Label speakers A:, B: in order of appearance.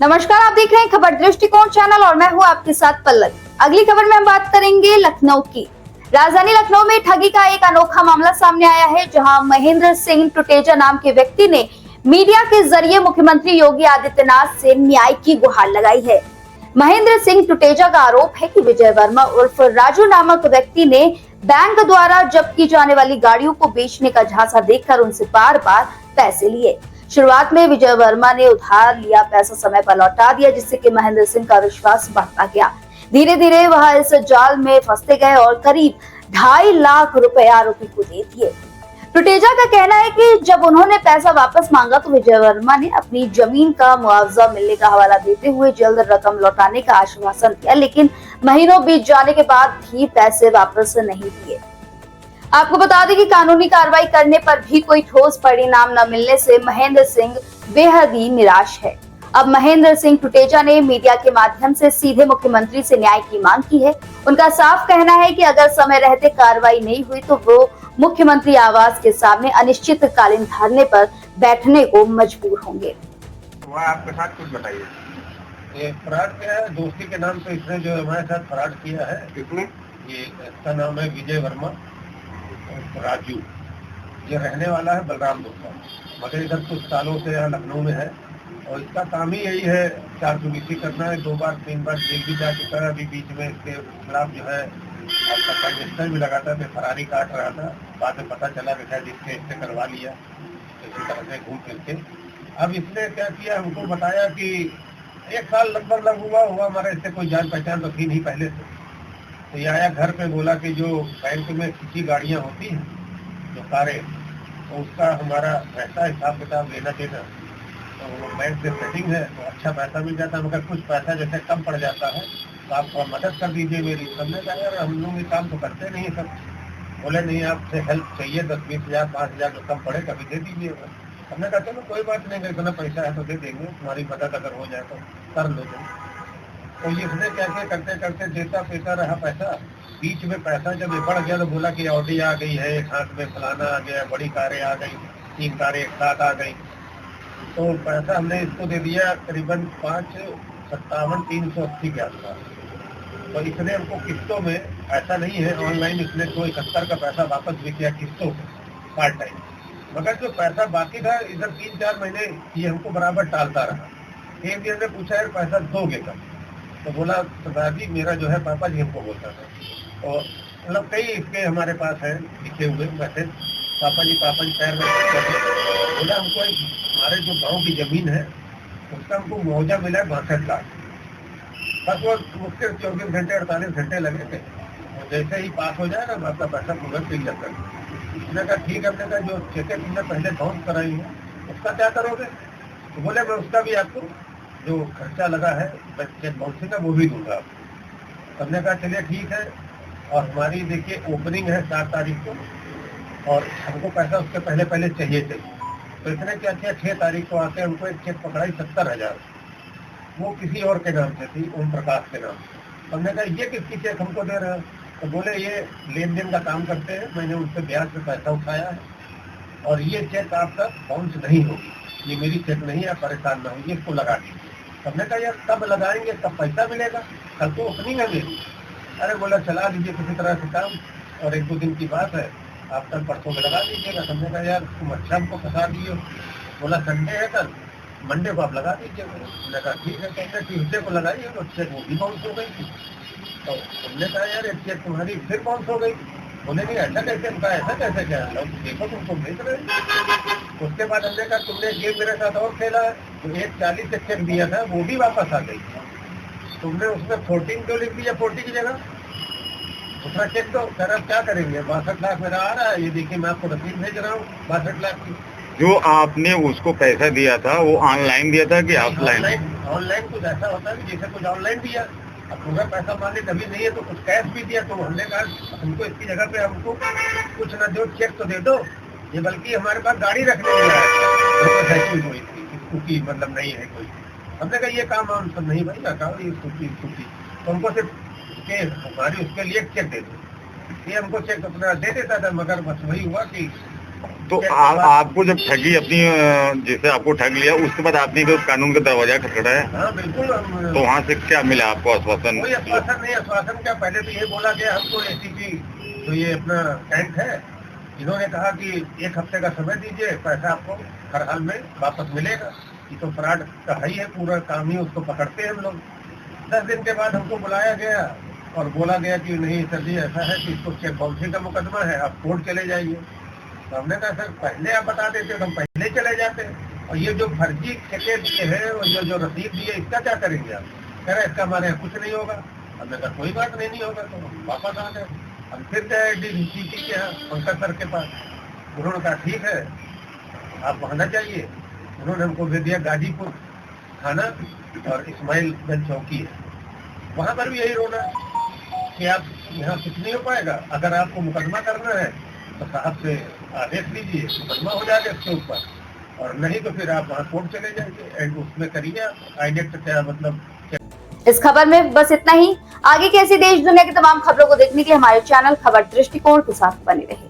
A: नमस्कार, आप देख रहे हैं खबर दृष्टिकोण चैनल और मैं हूं आपके साथ पल्लवी। अगली खबर में हम बात करेंगे लखनऊ की। राजधानी लखनऊ में ठगी का एक अनोखा मामला सामने आया है, जहां महेंद्र सिंह टुटेजा नाम के व्यक्ति ने मीडिया के जरिए मुख्यमंत्री योगी आदित्यनाथ से न्याय की गुहार लगाई है। महेंद्र सिंह टुटेजा का आरोप है कि विजय वर्मा उर्फ राजू नामक व्यक्ति ने बैंक द्वारा जब्त की जाने वाली गाड़ियों को बेचने का झांसा देकर उनसे बार बार पैसे लिए। शुरुआत में विजय वर्मा ने उधार लिया पैसा समय पर लौटा दिया, जिससे कि महेंद्र सिंह का विश्वास बढ़ता गया। धीरे धीरे वह इस जाल में फंसते गए और करीब 2.5 लाख रुपए आरोपी को दे दिए। टुटेजा का कहना है कि जब उन्होंने पैसा वापस मांगा तो विजय वर्मा ने अपनी जमीन का मुआवजा मिलने का हवाला देते हुए जल्द रकम लौटाने का आश्वासन दिया, लेकिन महीनों बीत जाने के बाद भी पैसे वापस नहीं दिए। आपको बता दें कि कानूनी कार्रवाई करने पर भी कोई ठोस परिणाम न मिलने से महेंद्र सिंह बेहद ही निराश है। अब महेंद्र सिंह टुटेजा ने मीडिया के माध्यम से सीधे मुख्यमंत्री से न्याय की मांग की है। उनका साफ कहना है कि अगर समय रहते कार्रवाई नहीं हुई तो वो मुख्यमंत्री आवास के सामने अनिश्चितकालीन धरने पर बैठने को मजबूर होंगे।
B: वहाँ आपके साथ कुछ बताइए।
C: ये फ्रॉड क्या है? दोस्ती के नाम पे इसने जो हमारे साथ फ्रॉड किया है।
B: किसने?
C: ये इसका नाम है विजय वर्मा राजू। ये रहने वाला है बलरामपुर का, मगर इधर कुछ सालों से यहाँ लखनऊ में है और इसका काम ही यही है 420 करना है। 2 बार 3 बार जेल भी जा चुका है। अभी बीच में इसके खिलाफ जो है आपका कंजेस्टर भी लगाता है, फरारी काट रहा था। बाद में पता चला कि शायद इससे करवा लिया इसी तरह से घूम फिर के। अब इसने क्या किया, हमको बताया कि 1 साल लगभग हुआ हमारा इससे कोई जान पहचान तो थी नहीं पहले से। तो ये आया घर पे, बोला कि जो बैंक में किसी गाड़ियाँ होती हैं जो कारें, तो उसका हमारा पैसा हिसाब किताब लेना देना, तो वो बैंक से सेटिंग है तो अच्छा पैसा मिल जाता है, मगर कुछ पैसा जैसे कम पड़ जाता है तो आप थोड़ा मदद कर दीजिए मेरी। हमने कहा यार हम लोग ये काम तो करते नहीं सब। बोले नहीं, आपसे हेल्प चाहिए 10-20 हज़ार 5 हज़ार जो कम पड़े कभी दे दीजिए। हमने कहा चलो कोई बात नहीं, इतना पैसा है तो दे देंगे, तुम्हारी मदद अगर हो जाए तो कर लो। तो इसने क्या क्या करते करते देता रहा पैसा। बीच में पैसा जब ये बढ़ गया तो बोला कि ऑडी आ गई है, एक हाथ में फलाना आ गया, बड़ी कारें आ गई, 3 कारें एक साथ आ गई। तो पैसा हमने इसको दे दिया करीबन 5,57,380 के आसपास। तो इसने हमको किस्तों में, ऐसा नहीं है ऑनलाइन, इसने 271 का पैसा वापस भी किया किस्तों से पार्ट टाइम। मगर जो पैसा बाकी था इधर 3-4 महीने ये हमको बराबर टालता रहा। एक दिन ने पूछा यार पैसा दोगे कब? तो बोला दादी मेरा जो है पापा जी हमको बोलता था। और मतलब कई इसके हमारे पास है लिखे हुए मैसेज, पापा जी पैर में बोला हमको हमारे जो गांव की जमीन है उसका हमको मुआवजा मिला है 62 लाख। बस वो मुश्किल 24 घंटे 48 घंटे लगे थे और जैसे ही पास हो जाए ना आपका पैसा पूरा क्लियर कर। उसने कहा ठीक है। हमने कहा जो चेकें तुमने पहले बाउंस कराई है उसका क्या करोगे? तो बोले मैं उसका भी आपको जो खर्चा लगा है चेक बाउंसिंग का वो भी दूंगा आपको। हमने कहा चलिए ठीक है। और हमारी देखिए ओपनिंग है 7 तारीख को और हमको पैसा उसके पहले चाहिए। तो इतने क्या किया, 6 तारीख को आके हमको एक चेक पकड़ाई 70,000, वो किसी और के नाम से थी, ओम प्रकाश के नाम से। हमने कहा ये किसकी चेक हमको दे रहे हो? तो बोले ये लेन देन का काम करते हैं, मैंने उनसे ब्याज पे पैसा उठाया है और ये चेक आपका बाउंस नहीं होगी, ये मेरी चेक नहीं है, परेशान ना होइए, इसको लगा दीजिए। हमने कहा यार कब लगाएंगे, कब पैसा मिलेगा? कल तो ओपनिंग है मेरी। अरे बोला चला दीजिए किसी तरह से काम, और 1-2 दिन की बात है, आप कल परसों में लगा दीजिएगा। हमने कहा यार तुम अच्छा हमको फंसा दिए। बोला संडे है कल, मंडे को आप लगा दीजिए। मैंने कहा ठीक है। तो ट्यूजडे को लगाइए तो चेक वो भी बाउंस हो गई थी। तो हमने कहा यार एक चेक तुम्हारी फिर बाउंस हो गई। बोले नहीं ऐसा कैसे? हमका ऐसा कैसे क्या है? लोग देखो तुमको भेज रहे। उसके बाद हमने कहा तुमने गेम मेरे साथ और खेला है, तो 140 का चेक दिया था वो भी वापस आ गई। तुमने उसमें 14 क्यों लिख दिया 40 की जगह? दूसरा चेक दो। सर अब क्या करेंगे? 62 लाख मेरा आ रहा है, ये देखिए मैं आपको रसीद भेज रहा हूँ 62 लाख की।
B: जो आपने उसको पैसा दिया था वो ऑनलाइन दिया था कि ऑफलाइन?
C: ऑनलाइन कुछ ऐसा होता है जैसे कुछ ऑनलाइन दिया। अब पूरा पैसा मांगे तभी नहीं है तो कुछ कैश भी दिया। तो हमने कहा हमको इसकी जगह पे हमको कुछ ना दो, चेक तो दे दो। ये बल्कि हमारे पास गाड़ी रखने मिला है, स्कूटी मतलब नहीं है कोई। हमने कहा ये काम हम सब नहीं भाई रखा ये स्कूटी। तो हमको सिर्फ हमारी उसके लिए चेक दे दो। ये हमको चेक अपना दे देता था, मगर बस वही हुआ कि
B: तो आपको जब ठगी अपनी जैसे आपको ठग लिया उसके बाद आपने भी उस कानून का दरवाजा खटखटाया?
C: हाँ बिल्कुल।
B: तो वहाँ से क्या मिला आपको आश्वासन?
C: कोई आश्वासन नहीं, आश्वासन क्या, पहले तो ये बोला गया हमको एसीपी जो ये अपना टैंक है, इन्होंने कहा कि 1 हफ्ते का समय दीजिए, पैसा आपको हर हाल में वापस मिलेगा। ये तो फ्रॉड का है ही है, पूरा काम ही उसको पकड़ते हैं हम लोग। 10 दिन के बाद हमको बुलाया गया और बोला गया कि नहीं सर जी ऐसा है कि इसको चेक बाउंसिंग का मुकदमा है, आप कोर्ट चले जाइए। तो हमने कहा सर पहले आप बता देते तो हम पहले चले जाते। और ये जो फर्जी चेके दिए हैं और जो रसीद दिए इसका क्या करेंगे आप? कह रहे इसका हमारे यहाँ कुछ नहीं होगा। हमने कहा कोई बात नहीं होगा, तो वापस आ गए। हम फिर गए डीसीपी के यहाँ पंकज सर के पास, उन्होंने कहा ठीक है आप आना चाहिए। उन्होंने हमको भेज दिया गाजीपुर थाना और इस्माइलगंज चौकी है, वहाँ पर भी यही रोना कि आप यहाँ कुछ नहीं हो पाएगा, अगर आपको मुकदमा करना है तो साहब से आदेश लीजिए, मुकदमा हो जाएगा इसके ऊपर, और नहीं तो फिर आप वहाँ कोर्ट चले जाइए एंड उसमें करिए आप आइडेक्ट क्या मतलब।
A: इस खबर में बस इतना ही। आगे की ऐसी देश दुनिया की तमाम खबरों को देखने के लिए हमारे चैनल खबर दृष्टिकोण के साथ बने रहिए।